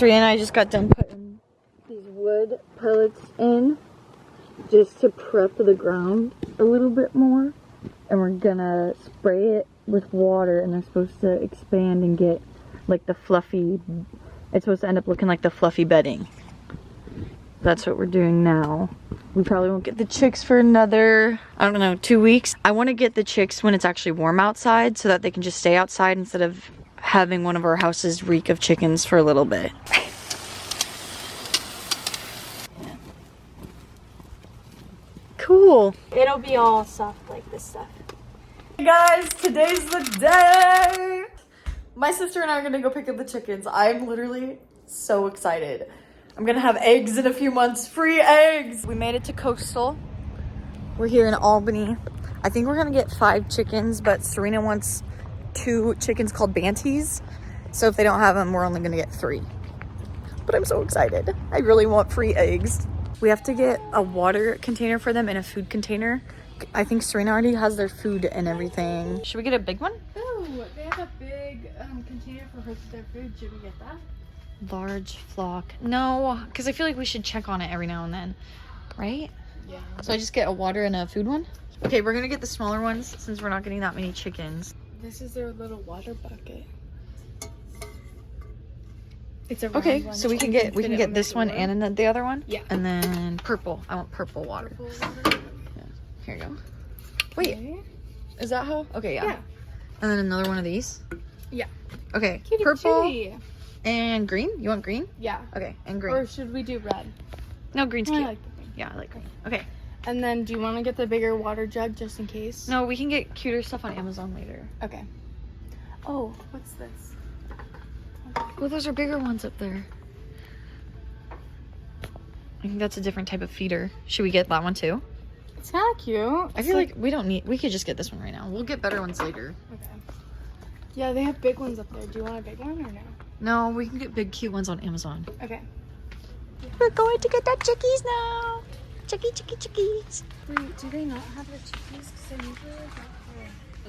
Serena and I just got done putting these wood pellets in just to prep the ground a little bit more. And we're gonna spray it with water, and they're supposed to expand and get like the fluffy, it's supposed to end up looking like the fluffy bedding. That's what we're doing now. We probably won't get the chicks for another, I don't know, 2 weeks. I want to get the chicks when it's actually warm outside so that they can just stay outside instead of having one of our houses reek of chickens for a little bit. Cool. It'll be all soft like this stuff. Hey guys, today's the day! My sister and I are gonna go pick up the chickens. I'm literally so excited. I'm gonna have eggs in a few months, free eggs! We made it to Coastal. We're here in Albany. I think we're gonna get 5 chickens, but Serena wants 2 chickens called Ventis. So if they don't have them, we're only gonna get 3. But I'm so excited. I really want free eggs. We have to get a water container for them and a food container. I think Serena already has their food and everything. Should we get a big one? Oh, they have a big container for their food. Should we get that? Large flock. No, because I feel like we should check on it every now and then, right? Yeah. So I just get a water and a food one? Okay, we're gonna get the smaller ones since we're not getting that many chickens. This is their little water bucket. It's a Okay, so we can get this one and then the other one? Yeah. And then purple. I want purple water. Purple water. Yeah. Here you go. Wait, Okay. is that how? Okay, yeah. Yeah. And then another one of these? Yeah. Okay, Cutie purple cutie. and green? You want green? Yeah. Okay, and green. Or should we do red? No, green's I cute. like the green. Yeah, I like green. Okay. And then do you want to get the bigger water jug just in case? No, we can get cuter stuff on Amazon later. Okay. Oh, what's this? Oh, those are bigger ones up there. I think that's a different type of feeder. Should we get that one too? It's kind of cute. I feel like we could just get this one right now. We'll get better ones later. Okay. Yeah, they have big ones up there. Do you want a big one or no? No, we can get big cute ones on Amazon. Okay. We're going to get the chickies now. Chickies. Wait, do they not have the chickies? Because they're usually like that.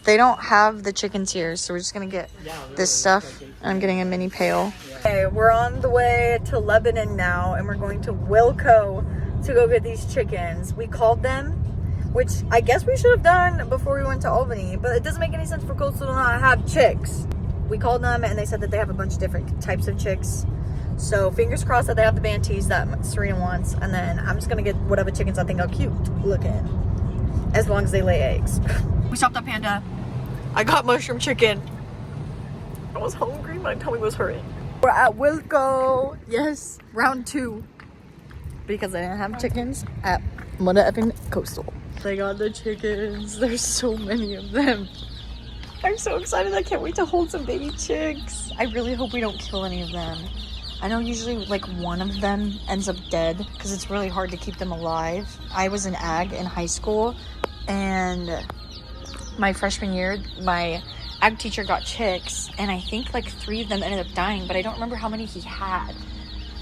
They don't have the chickens here, so we're just gonna get this stuff. I'm getting a mini pail. Okay, we're on the way to Lebanon now, and we're going to Wilco to go get these chickens. We called them, which I guess we should have done before we went to Albany, but it doesn't make any sense for Coastal to not have chicks. We called them, and they said that they have a bunch of different types of chicks. So fingers crossed that they have the Ventis that Serena wants, and then I'm just gonna get whatever chickens I think are cute looking, as long as they lay eggs. We stopped at Panda. I got mushroom chicken. I was hungry, my tummy was hurting. We're at Wilco. Yes, round 2. Because I didn't have chickens at Mother Effing Coastal. They got the chickens. There's so many of them. I'm so excited. I can't wait to hold some baby chicks. I really hope we don't kill any of them. I know usually like one of them ends up dead because it's really hard to keep them alive. I was an ag in high school, and my freshman year, my ag teacher got chicks, and I think like 3 of them ended up dying, but I don't remember how many he had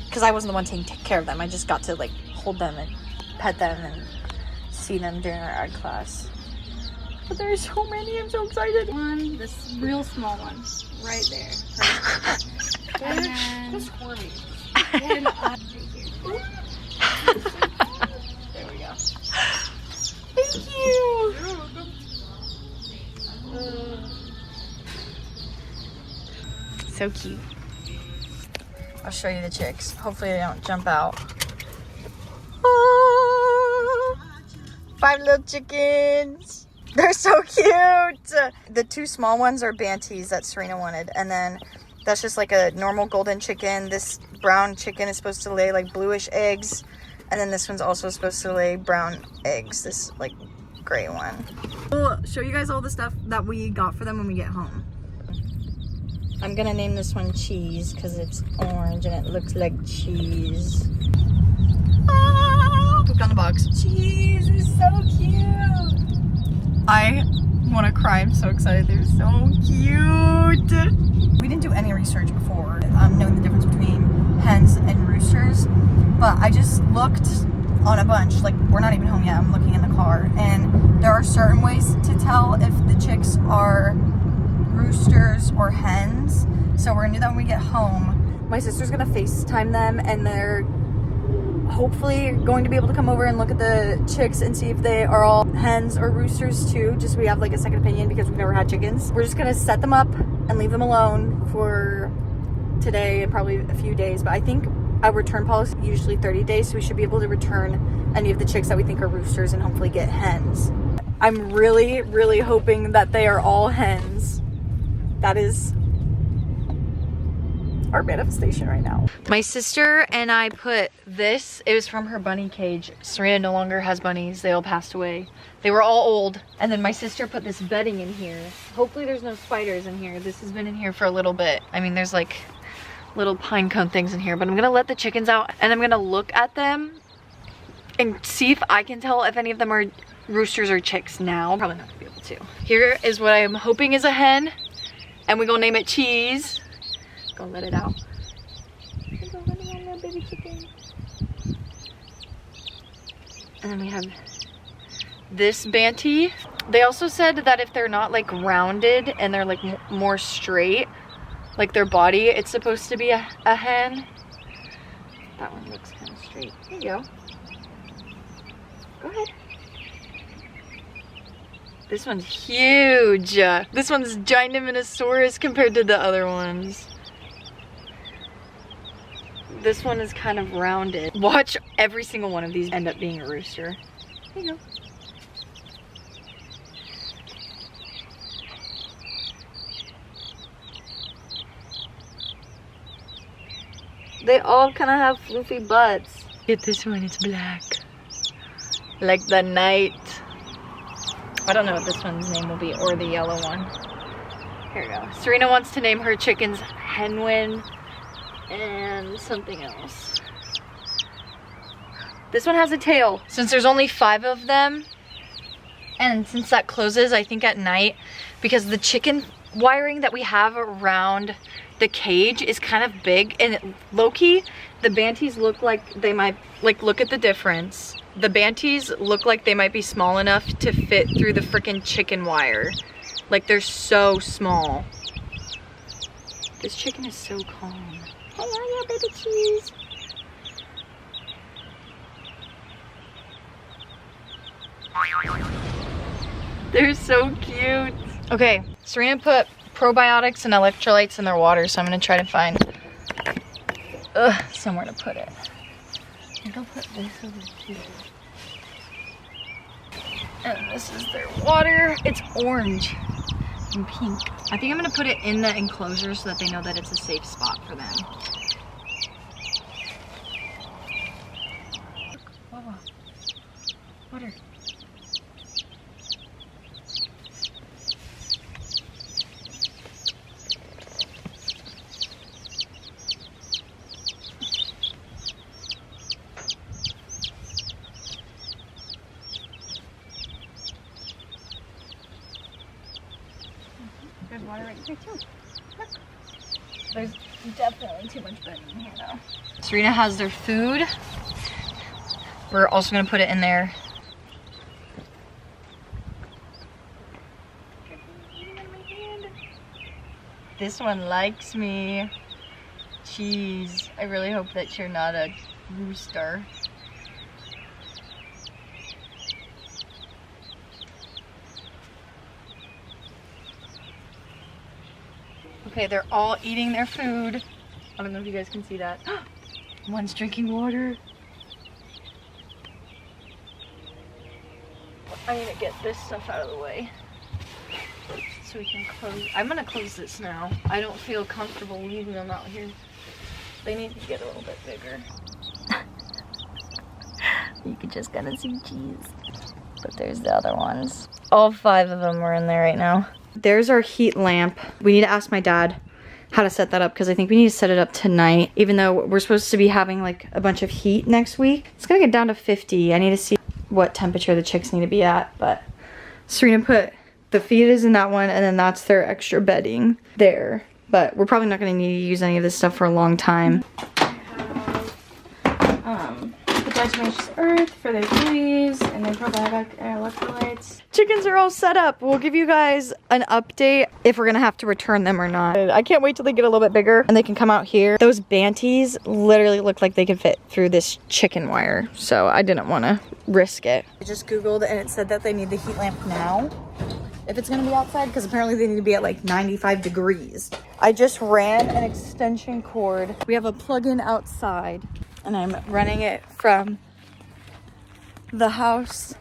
because I wasn't the one taking care of them. I just got to like hold them and pet them and see them during our ag class. But there's so many, I'm so excited. One, this real small one, right there. And then Just squirmy. one right here. There we go. Thank you. So cute. I'll show you the chicks. Hopefully they don't jump out. Oh, 5 little chickens. They're so cute. The 2 small ones are Ventis that Serena wanted. And then that's just like a normal golden chicken. This brown chicken is supposed to lay like bluish eggs. And then this one's also supposed to lay brown eggs. This like gray one. We'll show you guys all the stuff that we got for them when we get home. I'm gonna name this one Cheese because it's orange and it looks like cheese. Ah, pooped on the box. Cheese is so cute. I want to cry. I'm so excited. They're so cute. We didn't do any research before knowing the difference between hens and roosters, but I just looked on a bunch. Like, we're not even home yet. I'm looking in the car, and there are certain ways to tell if the chicks are roosters or hens. So we're gonna do that when we get home. My sister's gonna FaceTime them, and they're hopefully going to be able to come over and look at the chicks and see if they are all hens or roosters too, just so we have like a second opinion because we've never had chickens. We're just gonna set them up and leave them alone for today and probably a few days, but I think our return policy is usually 30 days, so we should be able to return any of the chicks that we think are roosters and hopefully get hens. I'm really, really hoping that they are all hens. That is our manifestation right now. My sister and I put this, it was from her bunny cage. Serena no longer has bunnies, they all passed away. They were all old. And then my sister put this bedding in here. Hopefully there's no spiders in here. This has been in here for a little bit. I mean, there's like little pine cone things in here, but I'm gonna let the chickens out and I'm gonna look at them and see if I can tell if any of them are roosters or chicks now. Probably not gonna be able to. Here is what I'm hoping is a hen, and we're gonna name it Cheese. Gonna let it out. Go running on there, baby chicken. And then we have this Venti. They also said that if they're not like rounded and they're like more straight, like their body, it's supposed to be a hen. That one looks kind of straight. There you go. Go ahead. This one's huge. This one's ginormous compared to the other ones. This one is kind of rounded. Watch every single one of these end up being a rooster. There you go. They all kind of have floofy butts. Get this one, it's black. Like the night. I don't know what this one's name will be, or the yellow one. Here we go. Serena wants to name her chickens Henwin and something else. This one has a tail. Since there's only 5 of them, and since that closes, I think at night, because the chicken wiring that we have around the cage is kind of big, and low-key, the Banties look like they might, like, look at the difference. The Banties look like they might be small enough to fit through the freaking chicken wire. Like, they're so small. This chicken is so calm. Hey, yeah, baby Cheese. They're so cute. Okay, Serena put probiotics and electrolytes in their water, so I'm gonna try to find somewhere to put it. I think I'll put this over here. And this is their water. It's orange and pink. I think I'm gonna put it in the enclosure so that they know that it's a safe spot for them. Whoa. Water. There's water right here too. Look. There's definitely too much bedding in here though. Serena has their food. We're also gonna put it in there. This one likes me. Cheese. I really hope that you're not a rooster. Okay, they're all eating their food. I don't know if you guys can see that. One's drinking water. I need to get this stuff out of the way so we can close. I'm gonna close this now. I don't feel comfortable leaving them out here. They need to get a little bit bigger. You can just kind of see Cheese. But there's the other ones. All 5 of them are in there right now. There's our heat lamp. We need to ask my dad how to set that up because I think we need to set it up tonight, even though we're supposed to be having like a bunch of heat next week. It's gonna get down to 50. I need to see what temperature the chicks need to be at, but Serena put the feed is in that one, and then that's their extra bedding there. But we're probably not gonna need to use any of this stuff for a long time. Tenacious Earth for their buoys and their probiotic electrolytes. Chickens are all set up. We'll give you guys an update if we're gonna have to return them or not. I can't wait till they get a little bit bigger and they can come out here. Those Banties literally look like they could fit through this chicken wire, so I didn't want to risk it. I just googled and it said that they need the heat lamp now if it's gonna be outside, because apparently they need to be at like 95 degrees. I just ran an extension cord. We have a plug-in outside and I'm running it from the house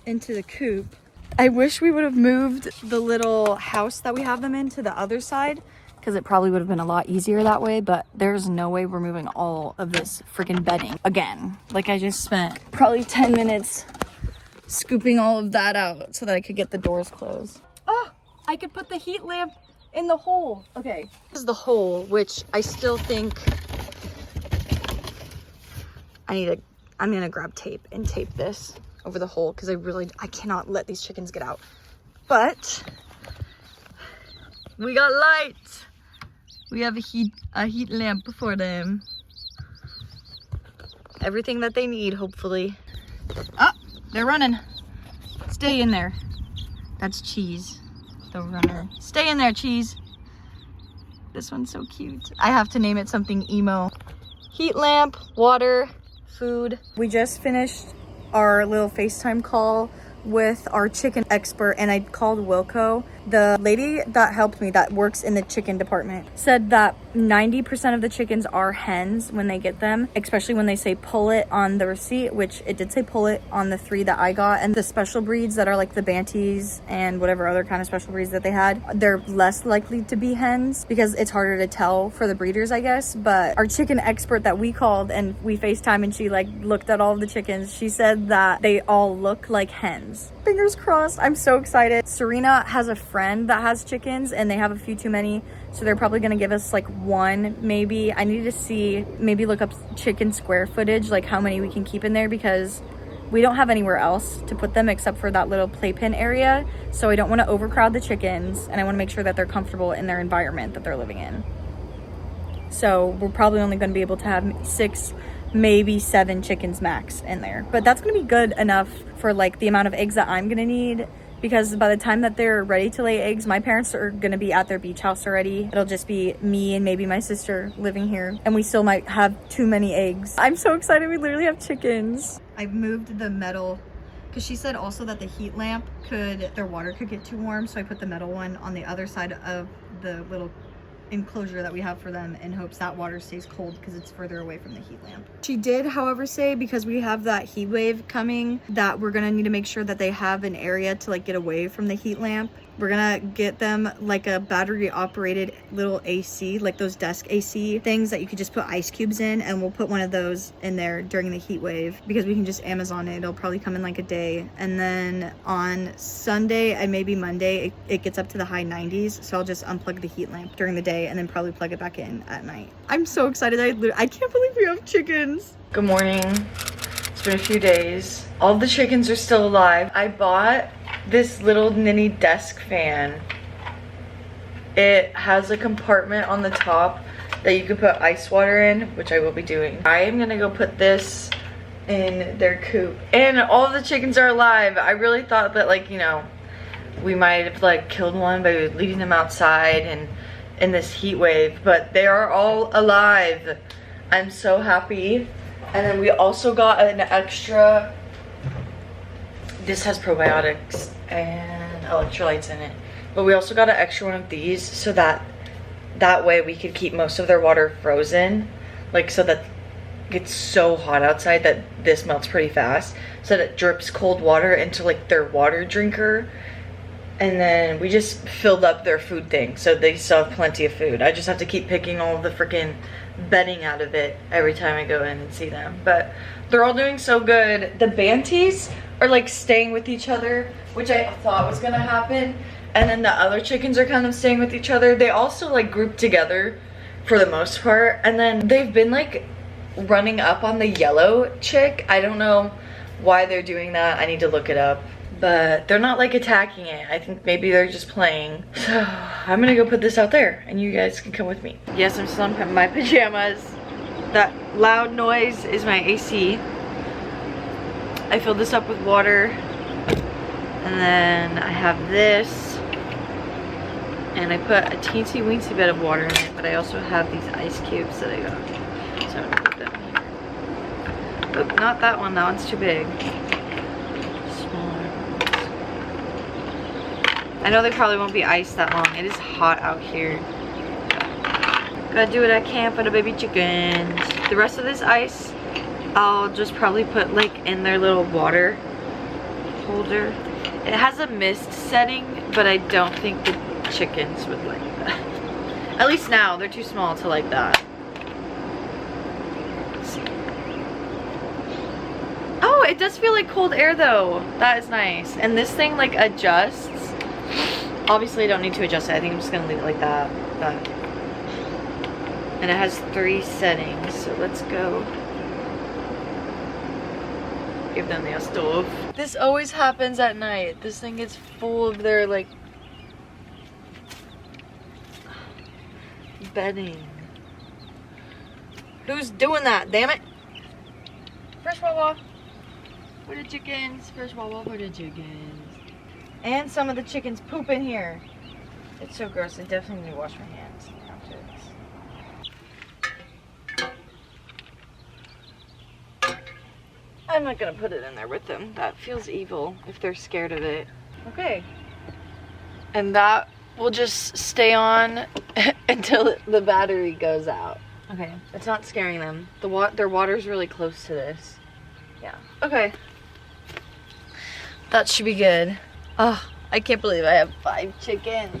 into the coop. I wish we would have moved the little house that we have them in to the other side, because it probably would have been a lot easier that way, but there's no way we're moving all of this freaking bedding again. Like, I just spent probably 10 minutes scooping all of that out so that I could get the doors closed. Oh, I could put the heat lamp in the hole. Okay, this is the hole, which I still think I'm gonna grab tape and tape this over the hole, because I cannot let these chickens get out. But we got light. We have a heat lamp for them. Everything that they need, hopefully. Oh, they're running. Stay in there. That's Cheese, the runner. Stay in there, Cheese. This one's so cute. I have to name it something emo. Heat lamp, water, food. We just finished our little FaceTime call with our chicken expert, and I called Wilco. The lady that helped me, that works in the chicken department, said that 90% of the chickens are hens when they get them, especially when they say pull it on the receipt, which it did say pull it on the 3 that I got. And the special breeds that are like the Banties and whatever other kind of special breeds that they had, they're less likely to be hens because it's harder to tell for the breeders, I guess. But our chicken expert that we called and we FaceTime, and she like looked at all of the chickens, she said that they all look like hens. Fingers crossed. I'm so excited. Serena has a friend that has chickens and they have a few too many, so they're probably gonna give us like one maybe. I need to see, maybe look up chicken square footage, like how many we can keep in there, because we don't have anywhere else to put them except for that little playpen area. So I don't want to overcrowd the chickens, and I want to make sure that they're comfortable in their environment that they're living in. So we're probably only going to be able to have 6, maybe 7 chickens max in there, but that's going to be good enough for like the amount of eggs that I'm going to need, because by the time that they're ready to lay eggs, my parents are going to be at their beach house already. It'll just be me and maybe my sister living here, and we still might have too many eggs. I'm so excited. We literally have chickens. I've moved the metal, because she said also that the heat lamp their water could get too warm, so I put the metal one on the other side of the little enclosure that we have for them in hopes that water stays cold because it's further away from the heat lamp. She did, however, say because we have that heat wave coming that we're gonna need to make sure that they have an area to like get away from the heat lamp. We're gonna get them like a battery operated little AC, like those desk AC things that you could just put ice cubes in, and we'll put one of those in there during the heat wave because we can just Amazon it. It'll probably come in like a day, and then on Sunday and maybe Monday it gets up to the high 90s, so I'll just unplug the heat lamp during the day and then probably plug it back in at night. I'm so excited. I can't believe we have chickens. Good morning. It's been a few days. All the chickens are still alive. I bought this little mini desk fan. It has a compartment on the top that you can put ice water in, which I will be doing. I am gonna go put this in their coop, and all of the chickens are alive. I really thought that, like, you know, we might have like killed one by leaving them outside and in this heat wave, but they are all alive. I'm so happy. And then we also got an extra, this has probiotics and electrolytes in it, but we also got an extra one of these so that way we could keep most of their water frozen, like so that it gets so hot outside that this melts pretty fast, so that it drips cold water into like their water drinker. And then we just filled up their food thing, so they still have plenty of food. I just have to keep picking all of the freaking bedding out of it every time I go in and see them. But they're all doing so good. The Banties are like staying with each other, which I thought was gonna happen. And then the other chickens are kind of staying with each other. They also like group together for the most part. And then they've been like running up on the yellow chick. I don't know why they're doing that. I need to look it up. But they're not like attacking it. I think maybe they're just playing. So I'm gonna go put this out there and you guys can come with me. Yes, I'm still in my pajamas. That loud noise is my AC. I filled this up with water. And then I have this. And I put a teensy weensy bit of water in it, but I also have these ice cubes that I got. So I'm gonna put them here. Oh, not that one, that one's too big. Smaller ones. I know they probably won't be iced that long. It is hot out here. Gotta do what I can for the baby chickens. The rest of this ice, I'll just probably put like in their little water holder. It has a mist setting, but I don't think the chickens would like that. At least now, they're too small to like that. Let's see. Oh, it does feel like cold air though. That is nice. And this thing like adjusts. Obviously I don't need to adjust it. I think I'm just gonna leave it like that. But and it has 3 settings, so let's go give them the stove. This always happens at night. This thing gets full of their like bedding. Who's doing that? Damn it! Fresh Wawa for the chickens. Fresh Wawa for the chickens. And some of the chickens poop in here. It's so gross. I definitely need to wash my hands after this. I'm not gonna put it in there with them. That feels evil if they're scared of it. Okay. And that will just stay on until the battery goes out. Okay. It's not scaring them. Their water's really close to this. Yeah. Okay. That should be good. Oh, I can't believe I have 5 chickens.